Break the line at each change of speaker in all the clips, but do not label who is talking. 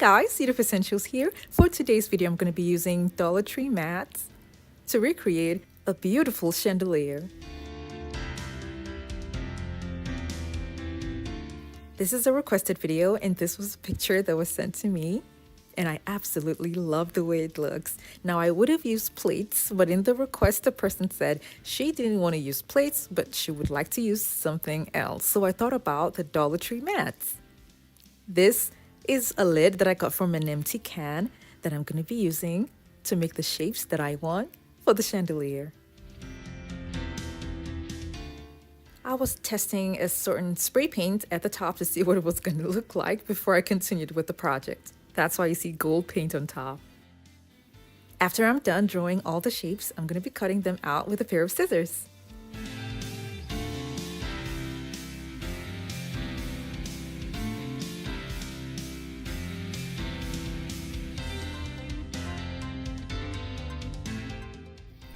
guys, Cedar Essentials here. For today's video, I'm going to be using Dollar Tree mats to recreate a beautiful chandelier. This is a requested video and this was a picture that was sent to me and I absolutely love the way it looks. Now I would have used plates, but in the request the person said she didn't want to use plates but she would like to use something else. So I thought about the Dollar Tree mats. This is a lid that I got from an empty can that I'm going to be using to make the shapes that I want for the chandelier. I was testing a certain spray paint at the top to see what it was going to look like before I continued with the project. That's why you see gold paint on top. After I'm done drawing all the shapes, I'm going to be cutting them out with a pair of scissors.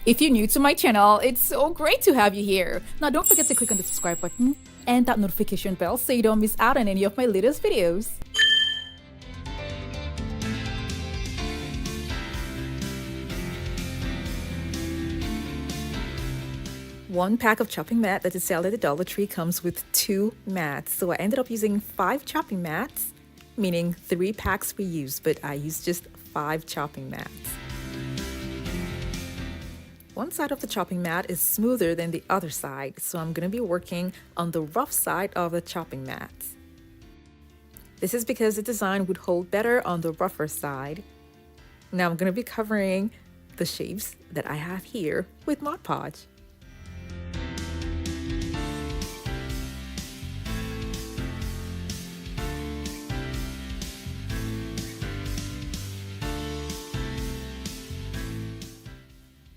If you're new to my channel, it's so great to have you here. Now don't forget to click on the subscribe button and that notification bell so you don't miss out on any of my latest videos. One pack of chopping mat that is sold at the Dollar Tree comes with 2 mats. So I ended up using 5 chopping mats, meaning 3 packs were used, but I used just 5 chopping mats. One side of the chopping mat is smoother than the other side, so I'm going to be working on the rough side of the chopping mats. This is because the design would hold better on the rougher side. Now I'm going to be covering the shapes that I have here with Mod Podge.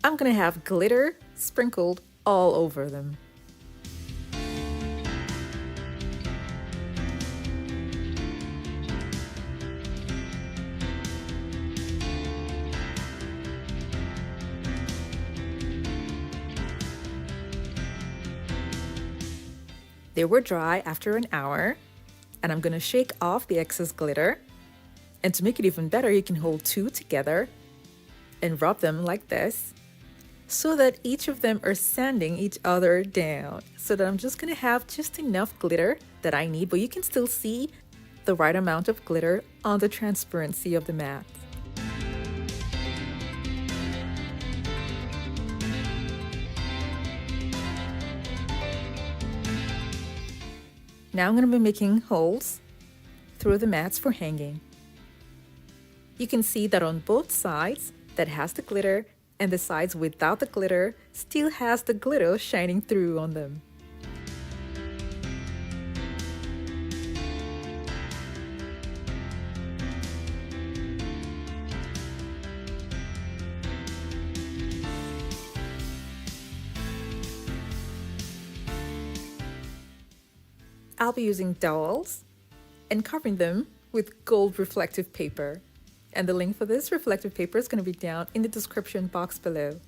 I'm going to have glitter sprinkled all over them. They were dry after an hour, and I'm going to shake off the excess glitter. And to make it even better, you can hold 2 together and rub them like this, so that each of them are sanding each other down. So that I'm just gonna have just enough glitter that I need, but you can still see the right amount of glitter on the transparency of the mat. Now I'm gonna be making holes through the mats for hanging. You can see that on both sides that has the glitter, and the sides without the glitter still has the glitter shining through on them. I'll be using dowels and covering them with gold reflective paper. And the link for this reflective paper is going to be down in the description box below.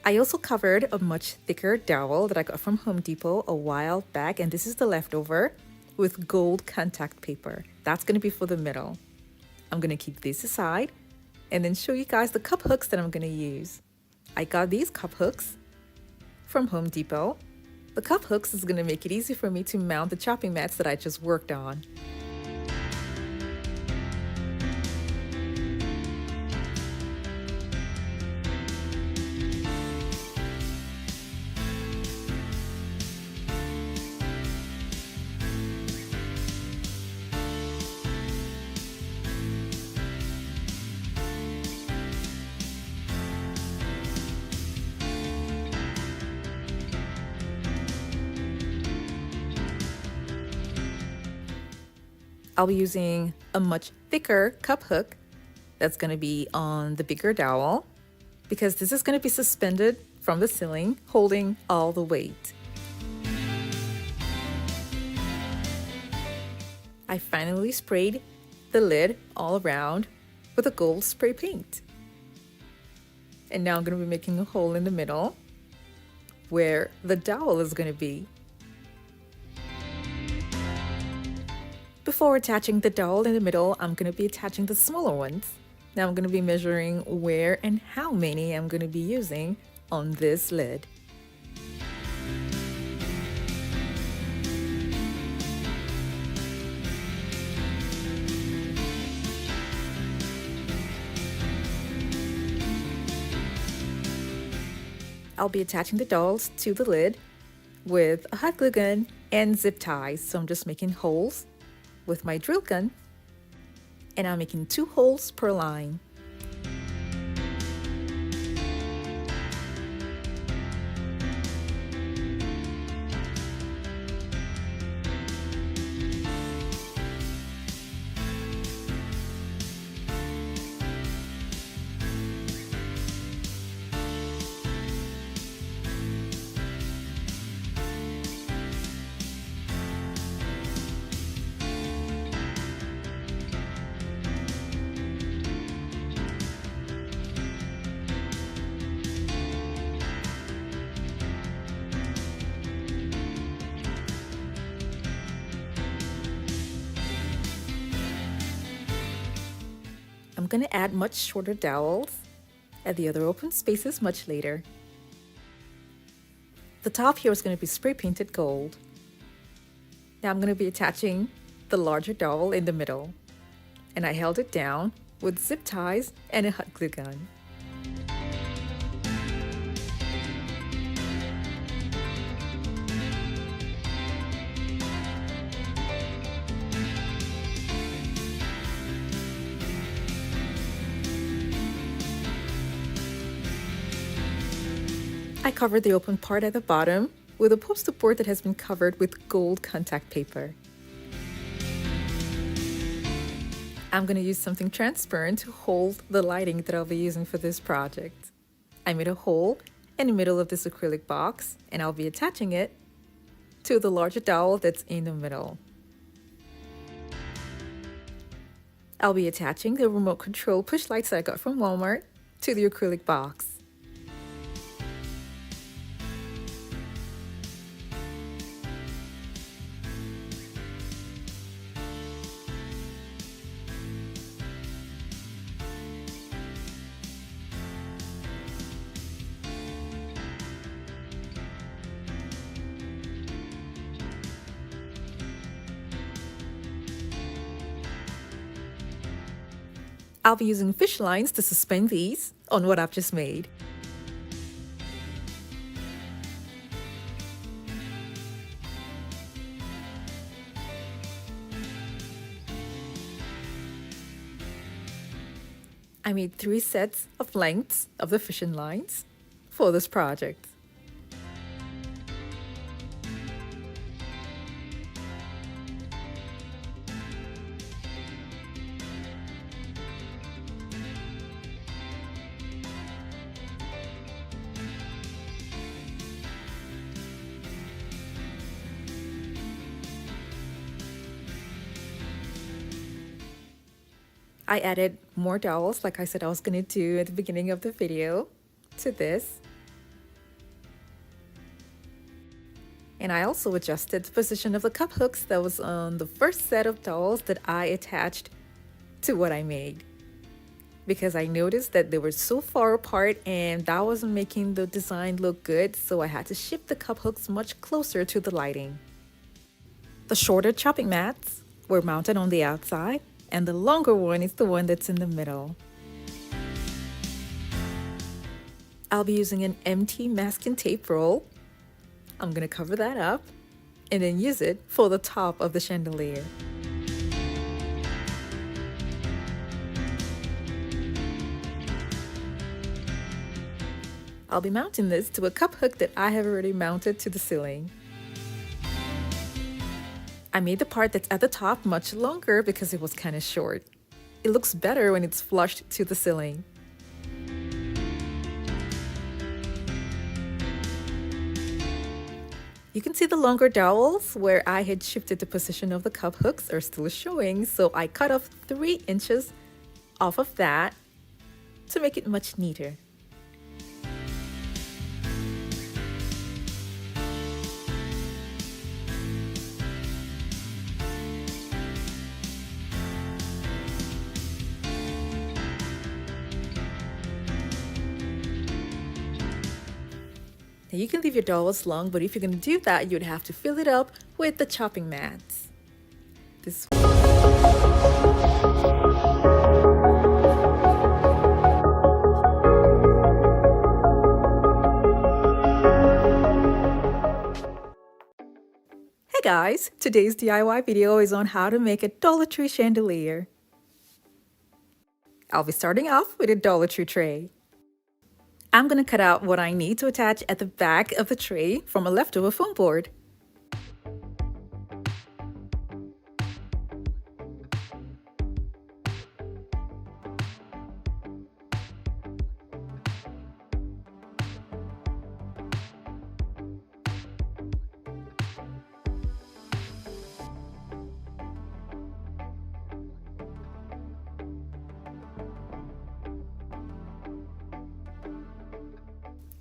I also covered a much thicker dowel that I got from Home Depot a while back, and this is the leftover, with gold contact paper. That's going to be for the middle. I'm going to keep this aside and then show you guys the cup hooks that I'm going to use. I got these cup hooks from Home Depot. The cup hooks is going to make it easy for me to mount the chopping mats that I just worked on. I'll be using a much thicker cup hook that's going to be on the bigger dowel because this is going to be suspended from the ceiling, holding all the weight. I finally sprayed the lid all around with a gold spray paint. And now I'm going to be making a hole in the middle where the dowel is going to be. Before attaching the dowel in the middle, I'm going to be attaching the smaller ones. Now I'm going to be measuring where and how many I'm going to be using on this lid. I'll be attaching the dowels to the lid with a hot glue gun and zip ties. So I'm just making holes with my drill gun, and I'm making 2 holes per line. I'm going to add much shorter dowels at the other open spaces much later. The top here is going to be spray painted gold. Now I'm going to be attaching the larger dowel in the middle, and I held it down with zip ties and a hot glue gun. I covered the open part at the bottom with a poster board that has been covered with gold contact paper. I'm going to use something transparent to hold the lighting that I'll be using for this project. I made a hole in the middle of this acrylic box, and I'll be attaching it to the larger dowel that's in the middle. I'll be attaching the remote control push lights that I got from Walmart to the acrylic box. I'll be using fish lines to suspend these on what I've just made. I made 3 sets of lengths of the fishing lines for this project. I added more dowels, like I said I was going to do at the beginning of the video, to this. And I also adjusted the position of the cup hooks that was on the first set of dowels that I attached to what I made, because I noticed that they were so far apart and that wasn't making the design look good, so I had to shift the cup hooks much closer to the lighting. The shorter chopping mats were mounted on the outside, and the longer one is the one that's in the middle. I'll be using an empty masking tape roll. I'm going to cover that up and then use it for the top of the chandelier. I'll be mounting this to a cup hook that I have already mounted to the ceiling. I made the part that's at the top much longer because it was kind of short. It looks better when it's flushed to the ceiling. You can see the longer dowels where I had shifted the position of the cup hooks are still showing, so I cut off 3 inches off of that to make it much neater. Now you can leave your dowels long, but if you're going to do that, you'd have to fill it up with the chopping mats. This Hey guys, today's DIY video is on how to make a Dollar Tree chandelier. I'll be starting off with a Dollar Tree tray. I'm going to cut out what I need to attach at the back of the tray from a leftover foam board.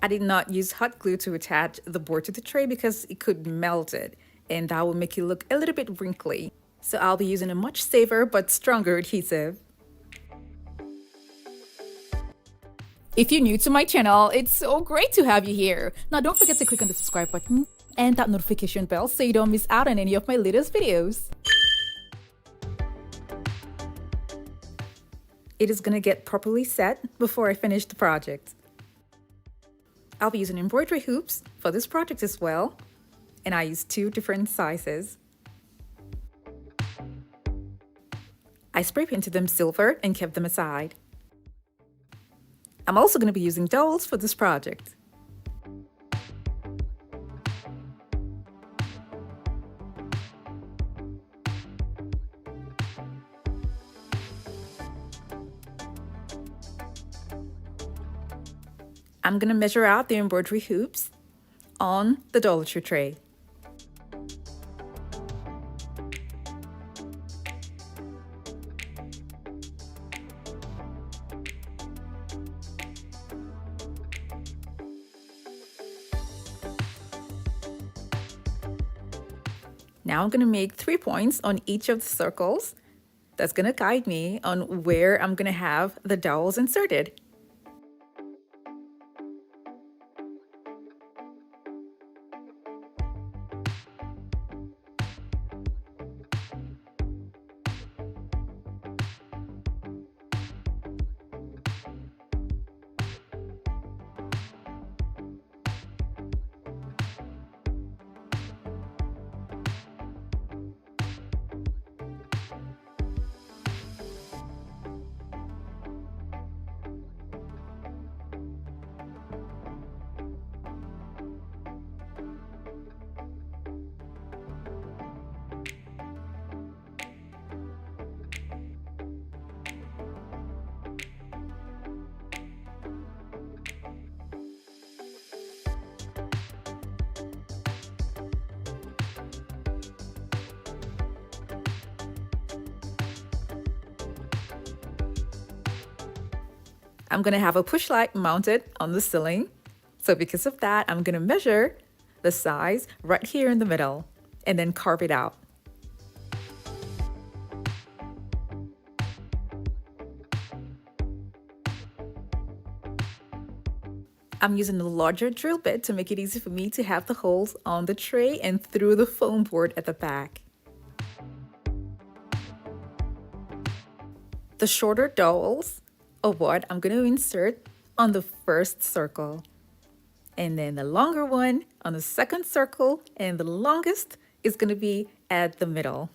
I did not use hot glue to attach the board to the tray because it could melt it, and that will make it look a little bit wrinkly. So I'll be using a much safer but stronger adhesive. If you're new to my channel, it's so great to have you here. Now don't forget to click on the subscribe button and that notification bell so you don't miss out on any of my latest videos. It is gonna get properly set before I finish the project. I'll be using embroidery hoops for this project as well, and I used 2 different sizes. I spray painted them silver and kept them aside. I'm also going to be using dowels for this project. I'm going to measure out the embroidery hoops on the Dollar Tree tray. Now I'm going to make 3 points on each of the circles. That's going to guide me on where I'm going to have the dowels inserted. I'm going to have a push light mounted on the ceiling. So because of that, I'm going to measure the size right here in the middle and then carve it out. I'm using a larger drill bit to make it easy for me to have the holes on the tray and through the foam board at the back. The shorter dowels are what I'm going to insert on the first circle, and then the longer one on the second circle, and the longest is going to be at the middle.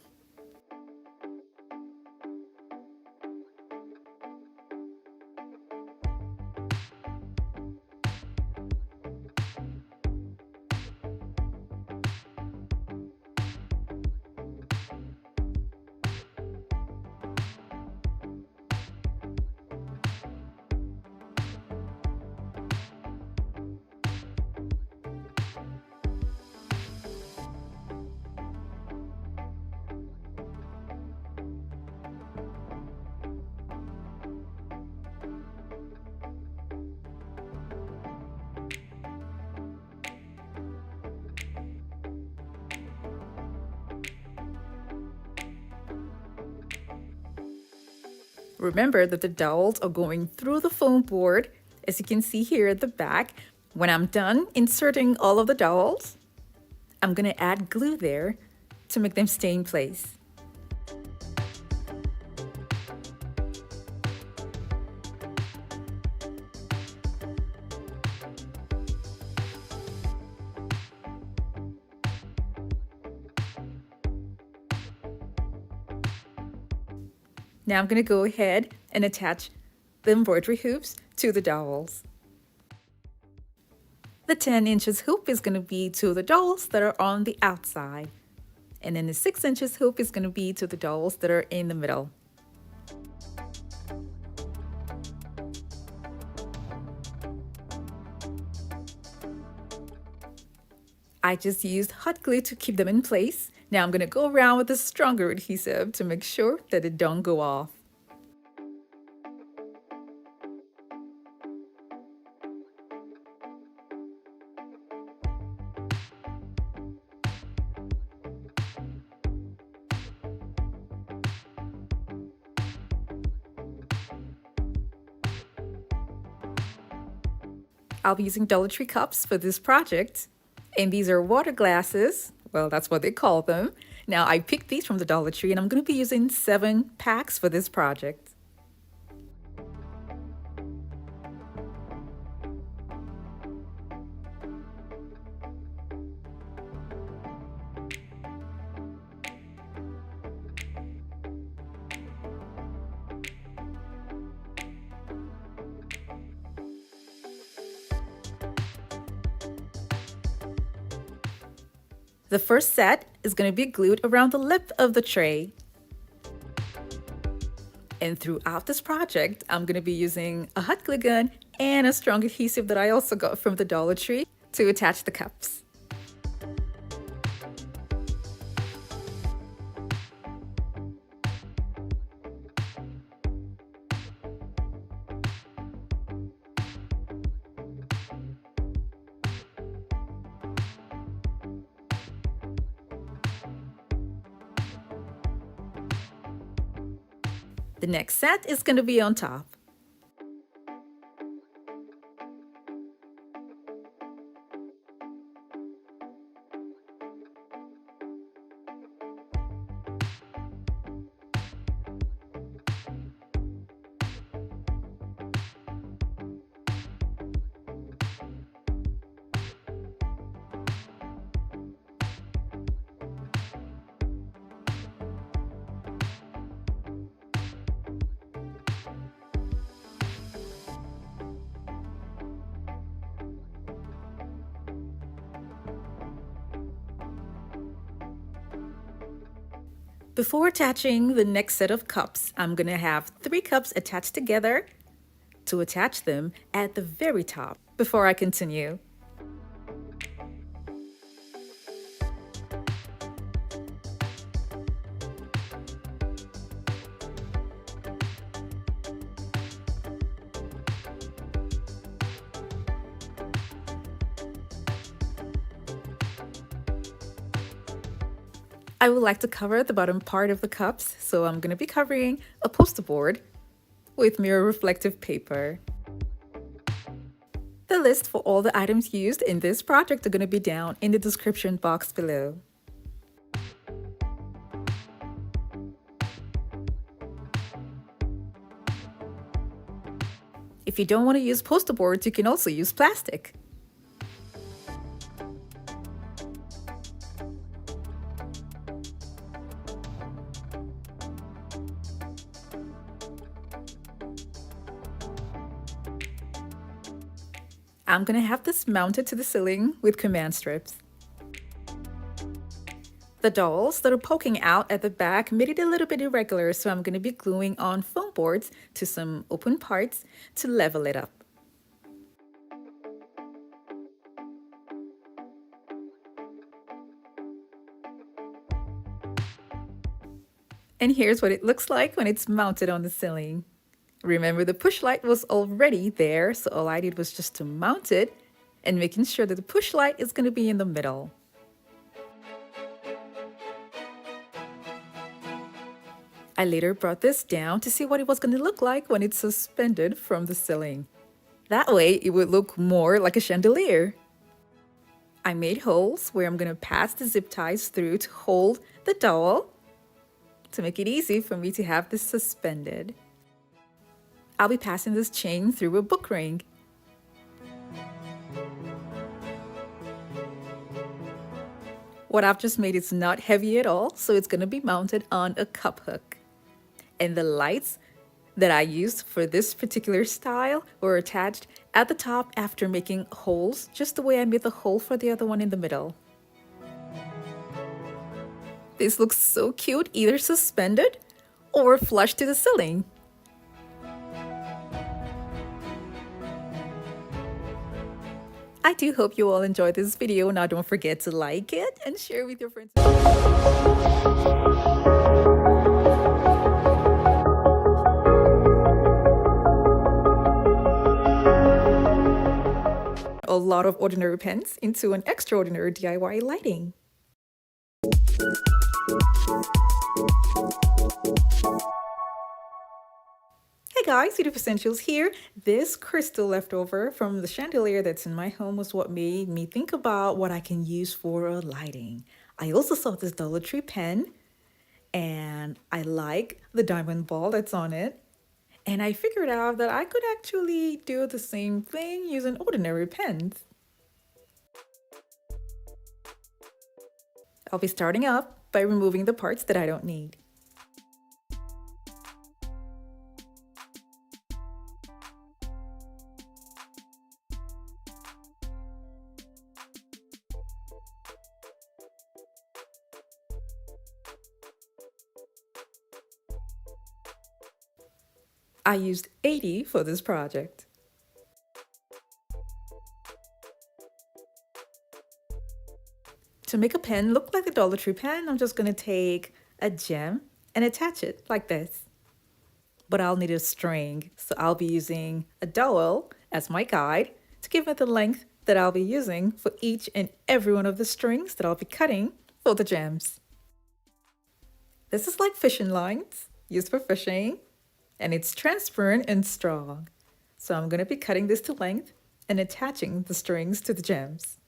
Remember that the dowels are going through the foam board, as you can see here at the back. When I'm done inserting all of the dowels, I'm going to add glue there to make them stay in place. Now I'm going to go ahead and attach the embroidery hoops to the dowels. The 10 inches hoop is going to be to the dowels that are on the outside. And then the 6 inches hoop is going to be to the dowels that are in the middle. I just used hot glue to keep them in place. Now I'm going to go around with a stronger adhesive to make sure that it don't go off. I'll be using Dollar Tree cups for this project. And these are water glasses. Well, that's what they call them. Now, I picked these from the Dollar Tree, and I'm going to be using 7 packs for this project. The first set is going to be glued around the lip of the tray. And throughout this project, I'm going to be using a hot glue gun and a strong adhesive that I also got from the Dollar Tree to attach the cups. The next set is going to be on top. Before attaching the next set of cups, I'm going to have 3 cups attached together to attach them at the very top before I continue. I would like to cover the bottom part of the cups, so I'm going to be covering a poster board with mirror reflective paper. The list for all the items used in this project are going to be down in the description box below. If you don't want to use poster boards, you can also use plastic. I'm going to have this mounted to the ceiling with command strips. The dowels that are poking out at the back made it a little bit irregular, so I'm going to be gluing on foam boards to some open parts to level it up. And here's what it looks like when it's mounted on the ceiling. Remember, the push light was already there, so all I did was just to mount it and making sure that the push light is going to be in the middle. I later brought this down to see what it was going to look like when it's suspended from the ceiling. That way, it would look more like a chandelier. I made holes where I'm going to pass the zip ties through to hold the dowel to make it easy for me to have this suspended. I'll be passing this chain through a book ring. What I've just made is not heavy at all, so it's going to be mounted on a cup hook. And the lights that I used for this particular style were attached at the top after making holes, just the way I made the hole for the other one in the middle. This looks so cute, either suspended or flush to the ceiling. I do hope you all enjoyed this video. Now don't forget to like it and share with your friends. A lot of ordinary pens into an extraordinary DIY lighting. Hey guys, Beautiful Essentials here. This crystal leftover from the chandelier that's in my home was what made me think about what I can use for lighting. I also saw this Dollar Tree pen and I like the diamond ball that's on it. And I figured out that I could actually do the same thing using ordinary pens. I'll be starting off by removing the parts that I don't need. I used 80 for this project. To make a pen look like the Dollar Tree pen, I'm just going to take a gem and attach it like this. But I'll need a string, so I'll be using a dowel as my guide to give it the length that I'll be using for each and every one of the strings that I'll be cutting for the gems. This is like fishing lines used for fishing, and it's transparent and strong. So I'm going to be cutting this to length and attaching the strings to the gems.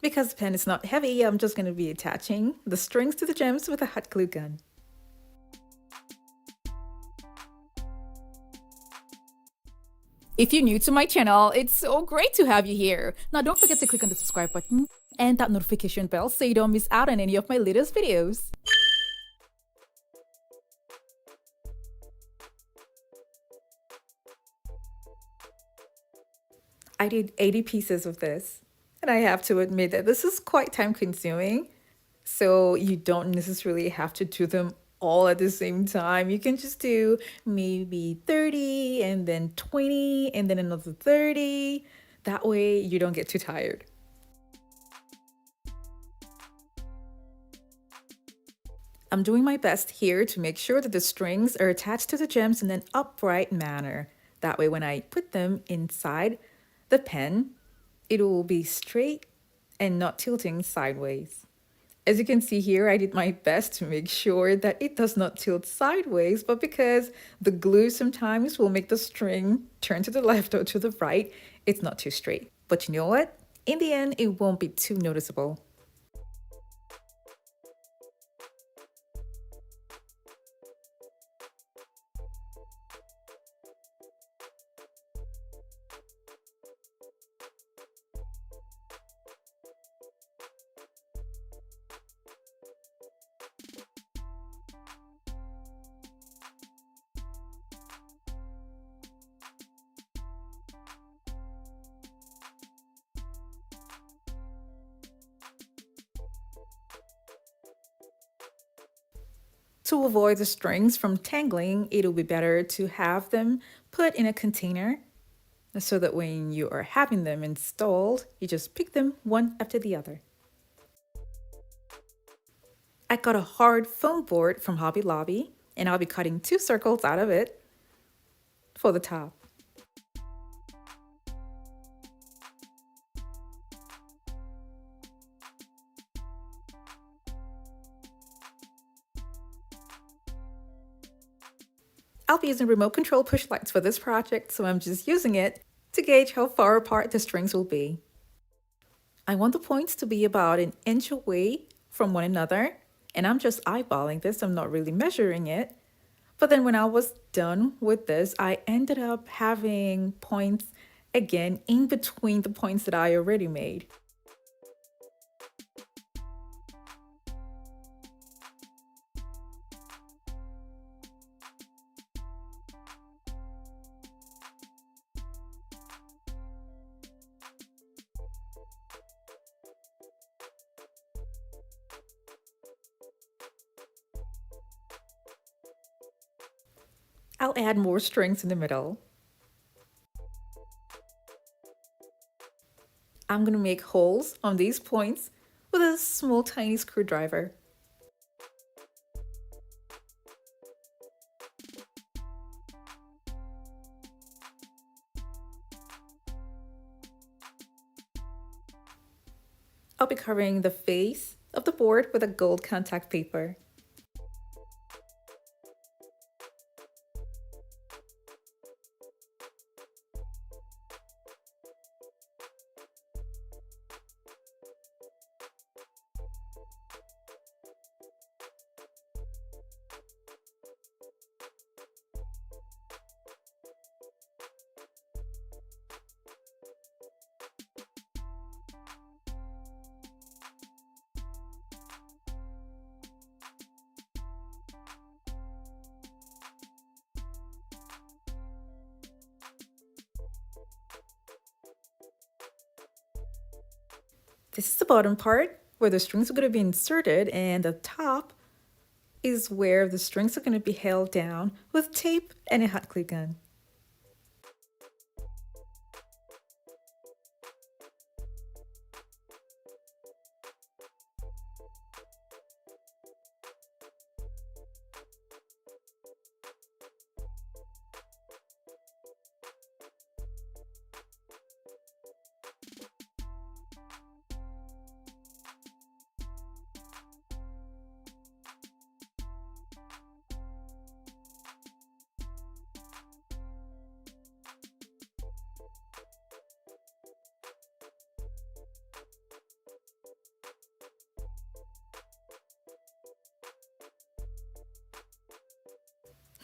Because the pen is not heavy, I'm just going to be attaching the strings to the gems with a hot glue gun. If you're new to my channel, it's so great to have you here. Now don't forget to click on the subscribe button and that notification bell so you don't miss out on any of my latest videos. I did 80 pieces of this, and I have to admit that this is quite time consuming, so you don't necessarily have to do them all at the same time. You can just do maybe 30 and then 20 and then another 30. That way you don't get too tired. I'm doing my best here to make sure that the strings are attached to the gems in an upright manner. That way when I put them inside the pen, it will be straight and not tilting sideways. As you can see here, I did my best to make sure that it does not tilt sideways, but because the glue sometimes will make the string turn to the left or to the right, it's not too straight. But you know what? In the end, it won't be too noticeable. To avoid the strings from tangling, it'll be better to have them put in a container so that when you are having them installed, you just pick them one after the other. I got a hard foam board from Hobby Lobby, And I'll be cutting 2 circles out of it for the top. I'll be using remote control push lights for this project, so I'm just using it to gauge how far apart the strings will be. I want the points to be about an inch away from one another, and I'm just eyeballing this, I'm not really measuring it. But then when I was done with this, I ended up having points again in between the points that I already made. I'll add more strings in the middle. I'm gonna make holes on these points with a small tiny screwdriver. I'll be covering the face of the board with a gold contact paper. This is the bottom part where the strings are going to be inserted, and the top is where the strings are going to be held down with tape and a hot glue gun.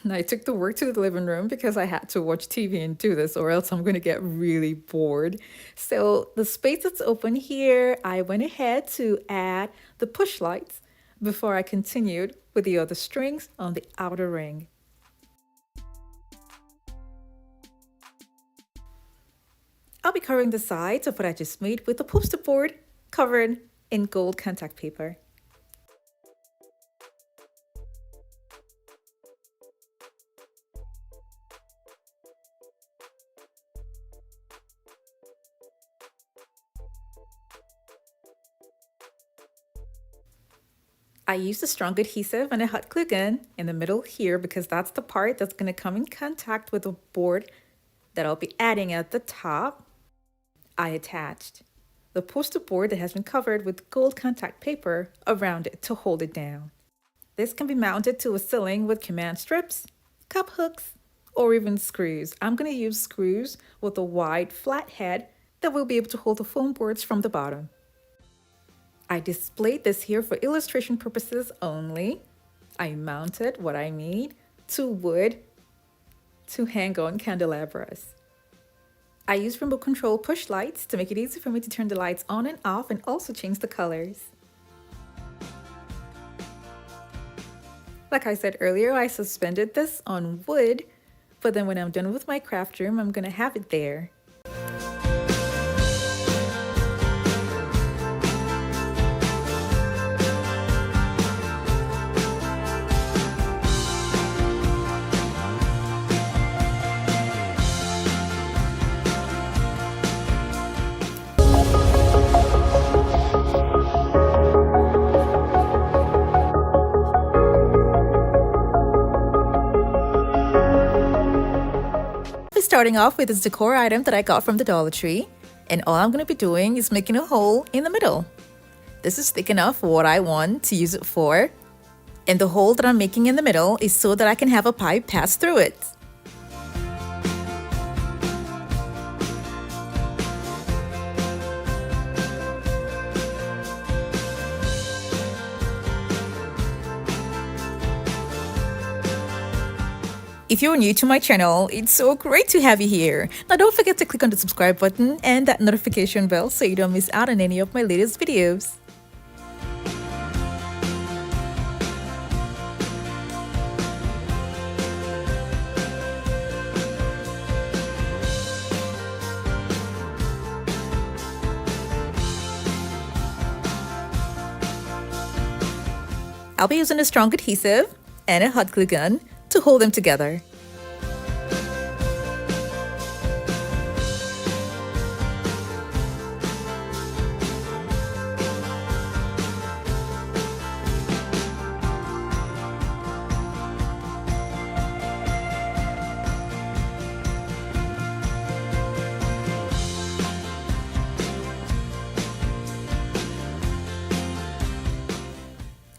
And I took the work to the living room because I had to watch TV and do this, or else I'm going to get really bored. So the space that's open here, I went ahead to add the push lights before I continued with the other strings on the outer ring. I'll be covering the sides of what I just made with the poster board covered in gold contact paper. I used a strong adhesive and a hot glue gun in the middle here because that's the part that's going to come in contact with the board that I'll be adding at the top. I attached the poster board that has been covered with gold contact paper around it to hold it down. This can be mounted to a ceiling with command strips, cup hooks, or even screws. I'm going to use screws with a wide flat head that will be able to hold the foam boards from the bottom. I displayed this here for illustration purposes only. I mounted what I made to wood to hang on candelabras. I used remote control push lights to make it easy for me to turn the lights on and off and also change the colors. Like I said earlier, I suspended this on wood, but then when I'm done with my craft room, I'm gonna have it there. be starting off with this decor item that I got from the Dollar Tree, and all I'm going to be doing is making a hole in the middle. This is thick enough for what I want to use it for, and the hole that I'm making in the middle is so that I can have a pipe pass through it. If you're new to my channel, it's so great to have you here. Now don't forget to click on the subscribe button and that notification bell so you don't miss out on any of my latest videos. I'll be using a strong adhesive and a hot glue gun to hold them together.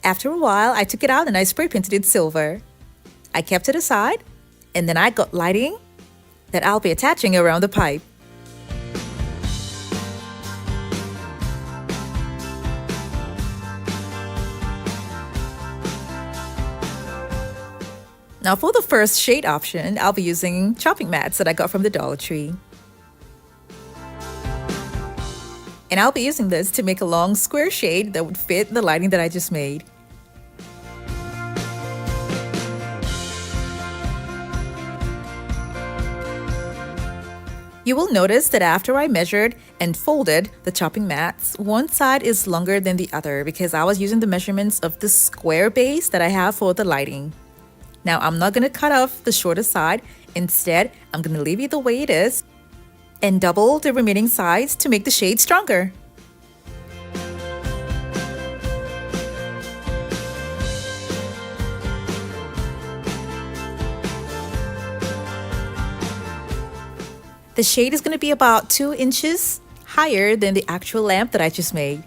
After a while, I took it out and I spray painted it silver. I kept it aside, and then I got lighting that I'll be attaching around the pipe. Now for the first shade option, I'll be using chopping mats that I got from the Dollar Tree. And I'll be using this to make a long square shade that would fit the lighting that I just made. You will notice that after I measured and folded the chopping mats, one side is longer than the other because I was using the measurements of the square base that I have for the lighting. Now I'm not going to cut off the shorter side. Instead, I'm going to leave it the way it is and double the remaining sides to make the shade stronger. The shade is going to be about 2 inches higher than the actual lamp that I just made.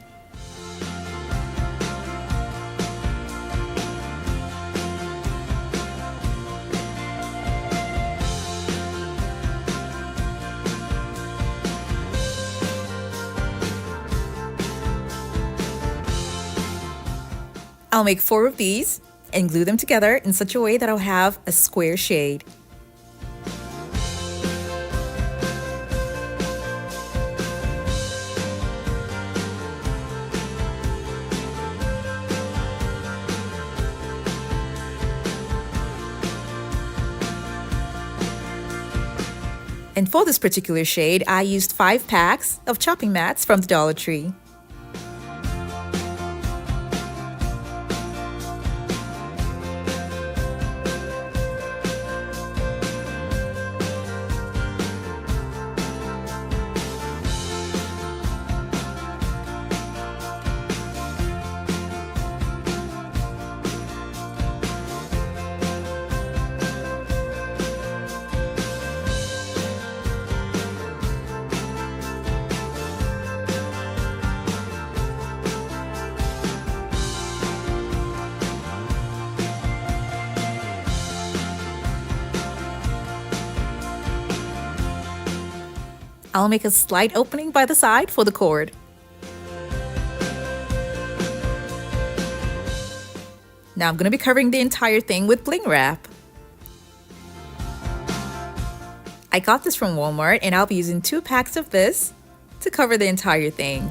I'll make 4 of these and glue them together in such a way that I'll have a square shade. And for this particular shade, I used 5 packs of chopping mats from the Dollar Tree. I'll make a slight opening by the side for the cord. Now I'm going to be covering the entire thing with bling wrap. I got this from Walmart and I'll be using 2 packs of this to cover the entire thing.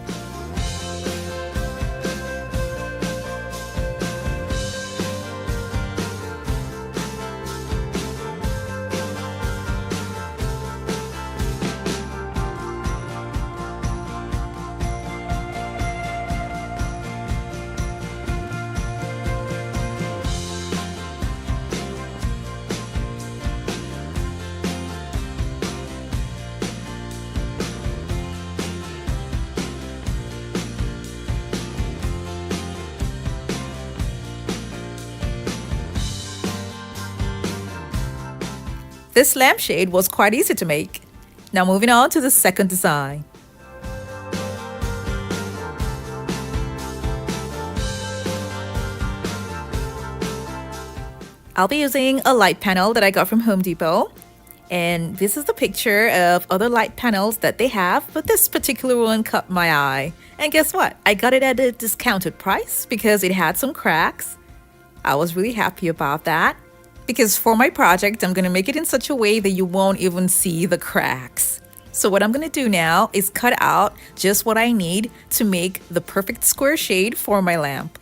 This lampshade was quite easy to make. Now moving on to the second design. I'll be using a light panel that I got from Home Depot. And this is the picture of other light panels that they have, but this particular one caught my eye. And guess what? I got it at a discounted price because it had some cracks. I was really happy about that because for my project, I'm going to make it in such a way that you won't even see the cracks. So what I'm going to do now is cut out just what I need to make the perfect square shade for my lamp.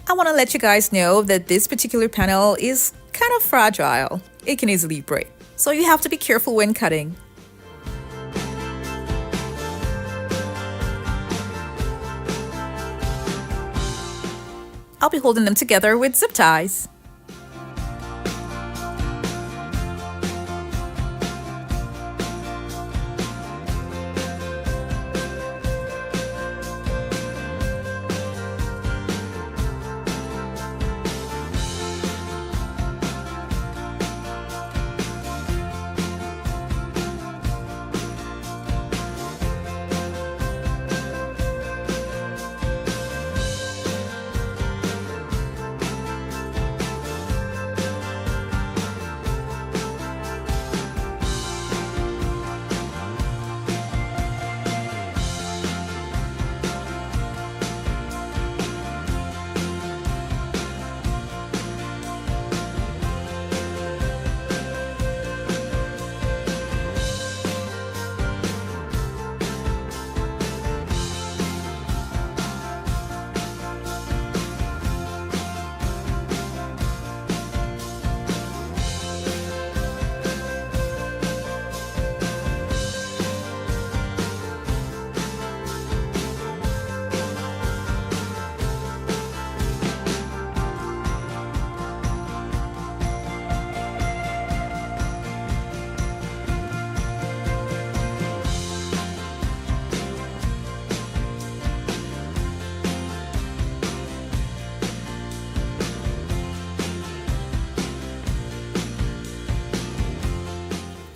I want to let you guys know that this particular panel is kind of fragile. It can easily break, so you have to be careful when cutting. I'll be holding them together with zip ties.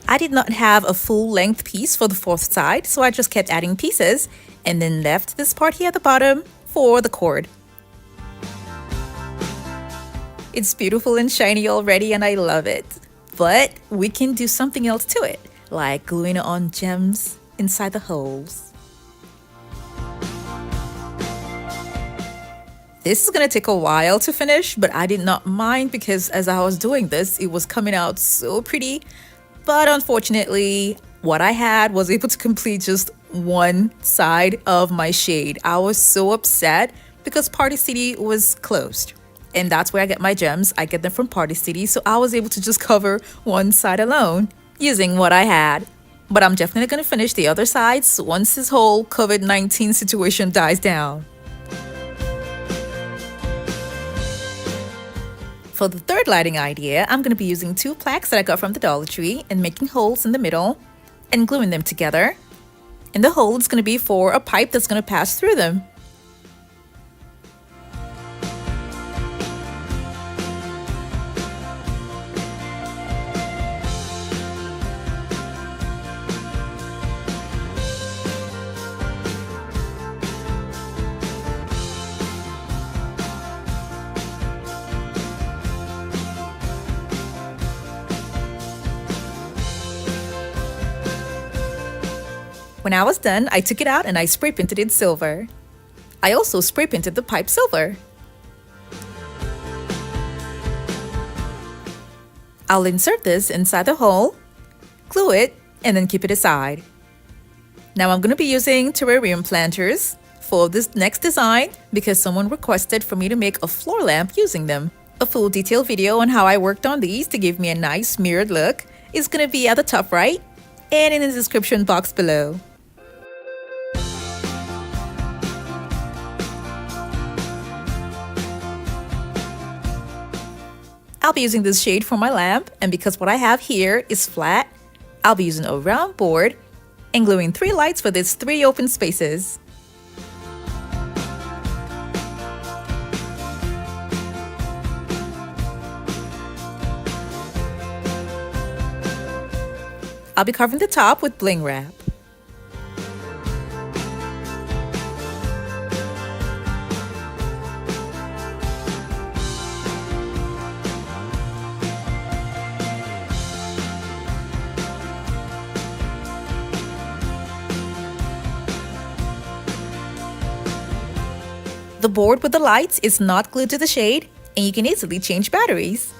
I did not have a full length piece for the fourth side, so I just kept adding pieces and then left this part here at the bottom for the cord. It's beautiful and shiny already and I love it. But we can do something else to it, like gluing on gems inside the holes. This is going to take a while to finish, but I did not mind because as I was doing this, it was coming out so pretty. But unfortunately, what I had was able to complete just one side of my shade. I was so upset because Party City was closed. And that's where I get my gems. I get them from Party City. So I was able to just cover one side alone using what I had. But I'm definitely going to finish the other sides once this whole COVID-19 situation dies down. For the third lighting idea, I'm going to be using two plaques that I got from the Dollar Tree and making holes in the middle and gluing them together. And the hole is going to be for a pipe that's going to pass through them. When I was done, I took it out and I spray painted it silver. I also spray painted the pipe silver. I'll insert this inside the hole, glue it, and then keep it aside. Now I'm going to be using terrarium planters for this next design because someone requested for me to make a floor lamp using them. A full detailed video on how I worked on these to give me a nice mirrored look is going to be at the top right and in the description box below. I'll be using this shade for my lamp, and because what I have here is flat, I'll be using a round board and gluing 3 lights for these 3 open spaces. I'll be covering the top with bling wrap. The board with the lights is not glued to the shade, and you can easily change batteries.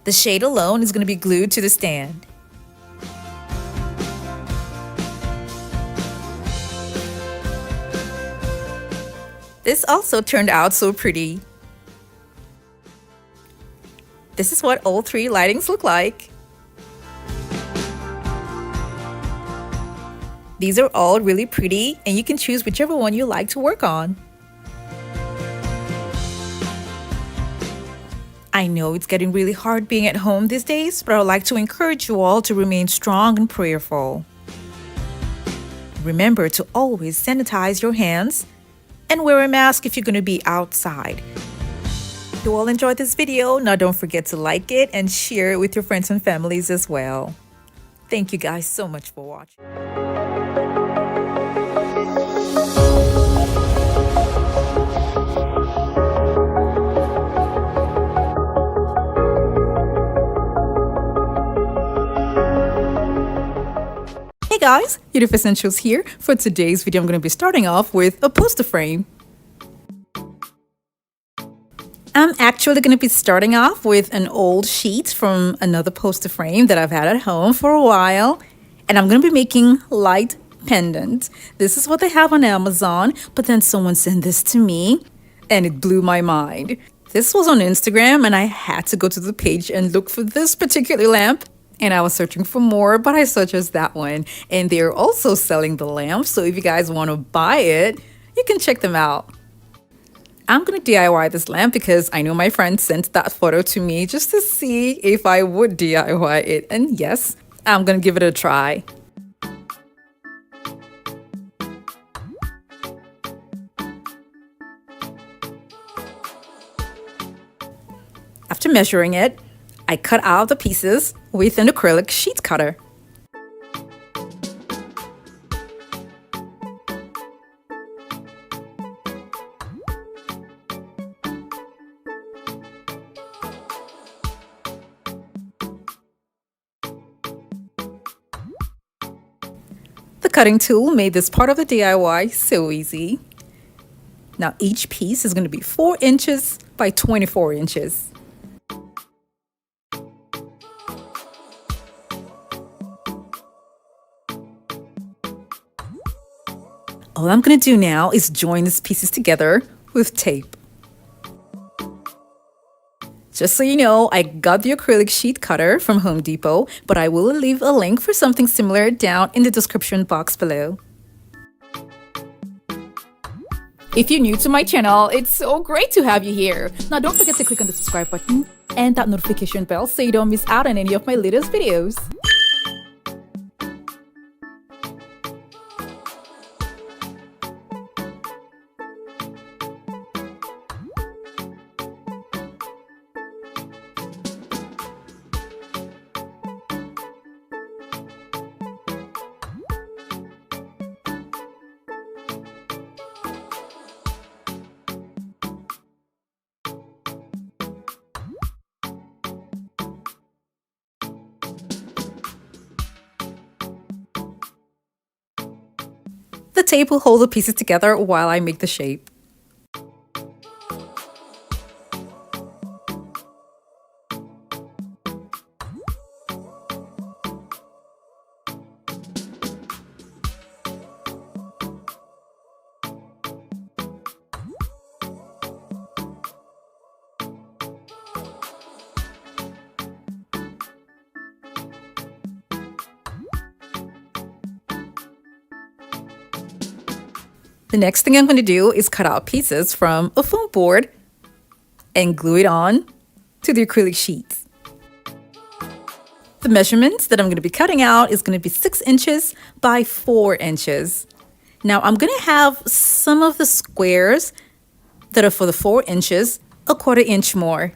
The shade alone is going to be glued to the stand. This also turned out so pretty. This is what all three lightings look like. These are all really pretty, and you can choose whichever one you like to work on. I know it's getting really hard being at home these days, but I would like to encourage you all to remain strong and prayerful. Remember to always sanitize your hands and wear a mask if you're going to be outside. If you all enjoyed this video, now don't forget to like it and share it with your friends and families as well. Thank you guys so much for watching. Hey guys, Beautiful Essentials here. For today's video, I'm going to be starting off with a poster frame. I'm actually going to be starting off with an old sheet from another poster frame that I've had at home for a while. And I'm going to be making light pendant. This is what they have on Amazon, but then someone sent this to me and it blew my mind. This was on Instagram and I had to go to the page and look for this particular lamp. And I was searching for more, but I saw just that one. And they're also selling the lamp, so if you guys want to buy it, you can check them out. I'm going to DIY this lamp because I know my friend sent that photo to me just to see if I would DIY it. And yes, I'm going to give it a try. After measuring it, I cut out the pieces with an acrylic sheet cutter. The cutting tool made this part of the DIY so easy. Now each piece is going to be 4 inches by 24 inches. All I'm going to do now is join these pieces together with tape. Just so you know, I got the acrylic sheet cutter from Home Depot, but I will leave a link for something similar down in the description box below. If you're new to my channel, it's so great to have you here. Now don't forget to click on the subscribe button and that notification bell so you don't miss out on any of my latest videos. The tape will hold the pieces together while I make the shape. The next thing I'm going to do is cut out pieces from a foam board and glue it on to the acrylic sheets. The measurements that I'm going to be cutting out is going to be 6 inches by 4 inches. Now I'm going to have some of the squares that are for the 4 inches, a 1/4 inch more.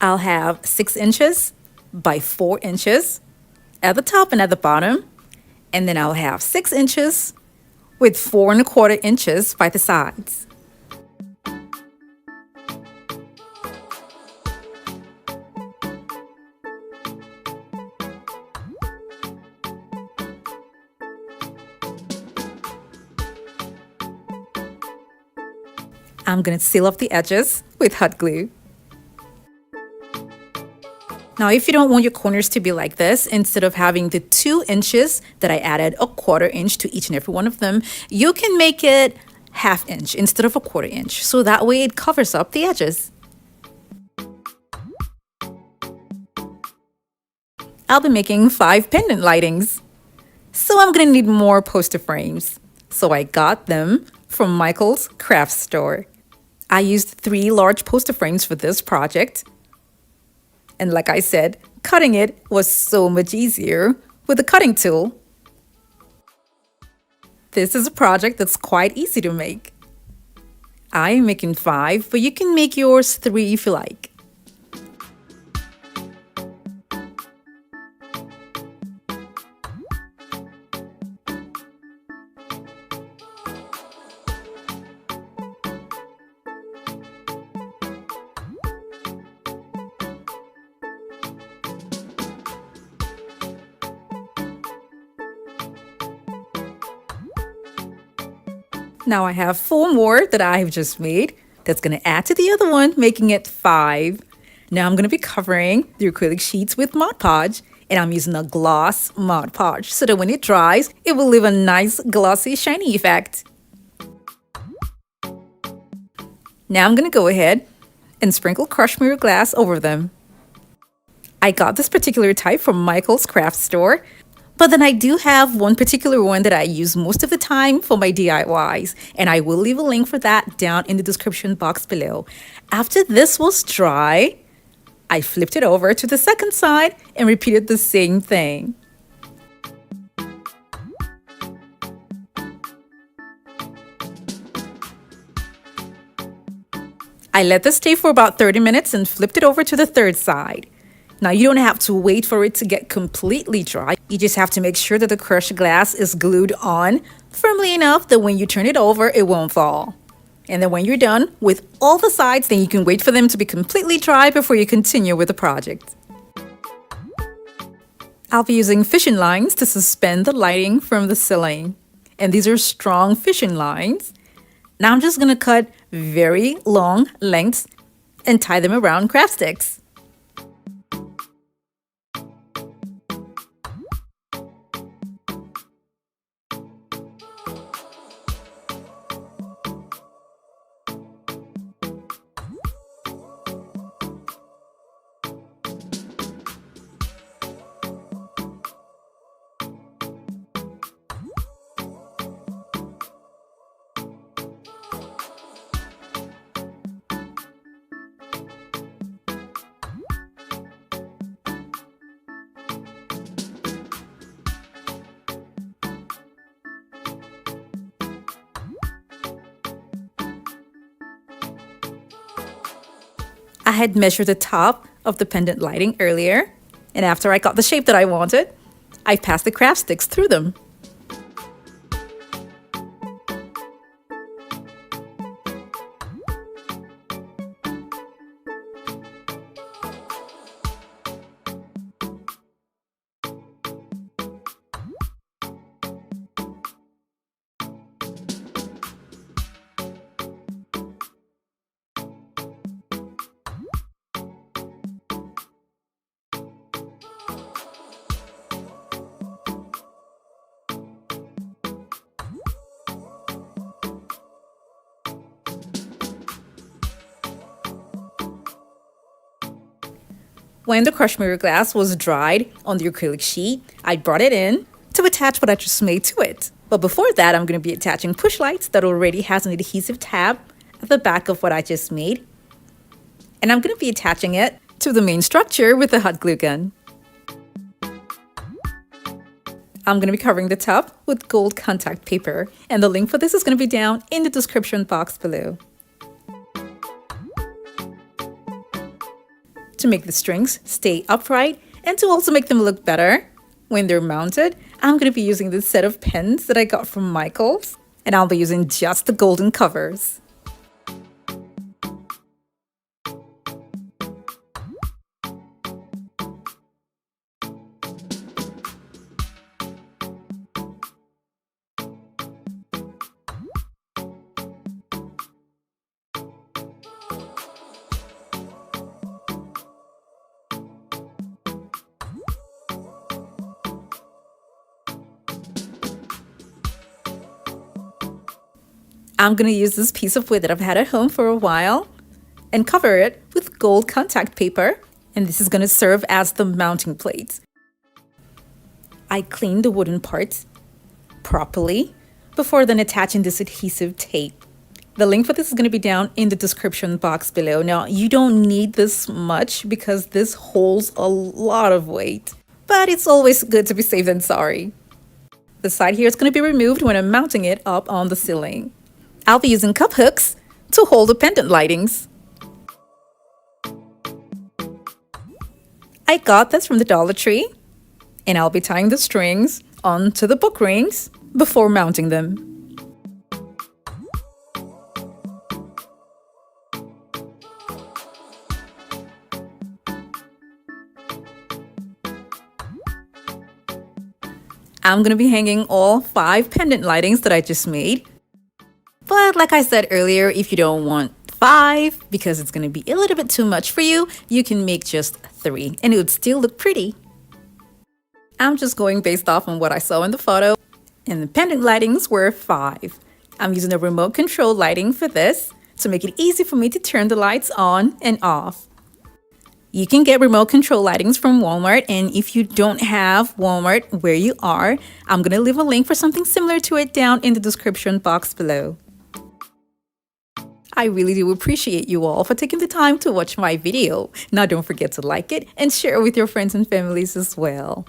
I'll have 6 inches by 4 inches at the top and at the bottom. And then I'll have 6 inches with 4¼ inches by the sides. I'm going to seal off the edges with hot glue. Now, if you don't want your corners to be like this, instead of having the 2 inches that I added a 1/4 inch to each and every one of them, you can make it 1/2 inch instead of a 1/4 inch. So that way it covers up the edges. I'll be making 5 pendant lightings. So I'm going to need more poster frames. So I got them from Michael's craft store. I used 3 large poster frames for this project. And like I said, cutting it was so much easier with the cutting tool. This is a project that's quite easy to make. I'm making 5, but you can make yours 3 if you like. Now I have 4 more that I have just made. That's going to add to the other one, making it 5. Now I'm going to be covering the acrylic sheets with Mod Podge, and I'm using a gloss Mod Podge so that when it dries, it will leave a nice glossy shiny effect. Now I'm going to go ahead and sprinkle crushed mirror glass over them. I got this particular type from Michael's craft store. But then I do have one particular one that I use most of the time for my DIYs, and I will leave a link for that down in the description box below. After this was dry, I flipped it over to the second side and repeated the same thing. I let this stay for about 30 minutes and flipped it over to the third side. Now, you don't have to wait for it to get completely dry. You just have to make sure that the crushed glass is glued on firmly enough that when you turn it over, it won't fall. And then when you're done with all the sides, then you can wait for them to be completely dry before you continue with the project. I'll be using fishing lines to suspend the lighting from the ceiling. And these are strong fishing lines. Now I'm just going to cut very long lengths and tie them around craft sticks. I had measured the top of the pendant lighting earlier, and after I got the shape that I wanted, I passed the craft sticks through them. When the crushed mirror glass was dried on the acrylic sheet, I brought it in to attach what I just made to it. But before that, I'm going to be attaching push lights that already has an adhesive tab at the back of what I just made. And I'm going to be attaching it to the main structure with a hot glue gun. I'm going to be covering the top with gold contact paper, and the link for this is going to be down in the description box below. To to make the strings stay upright and to also make them look better when they're mounted, I'm going to be using this set of pens that I got from Michael's, and I'll be using just the golden covers. I'm going to use this piece of wood that I've had at home for a while and cover it with gold contact paper, and this is going to serve as the mounting plate. I cleaned the wooden parts properly before then attaching this adhesive tape. The link for this is going to be down in the description box below. Now, you don't need this much because this holds a lot of weight, but it's always good to be safe than sorry. The side here is going to be removed when I'm mounting it up on the ceiling. I'll be using cup hooks to hold the pendant lightings. I got this from the Dollar Tree, and I'll be tying the strings onto the book rings before mounting them. I'm going to be hanging all 5 pendant lightings that I just made. But like I said earlier, if you don't want 5 because it's going to be a little bit too much for you, you can make just 3 and it would still look pretty. I'm just going based off on what I saw in the photo, and the pendant lightings were 5. I'm using a remote control lighting for this to make it easy for me to turn the lights on and off. You can get remote control lightings from Walmart, and if you don't have Walmart where you are, I'm going to leave a link for something similar to it down in the description box below. I really do appreciate you all for taking the time to watch my video. Now don't forget to like it and share it with your friends and families as well.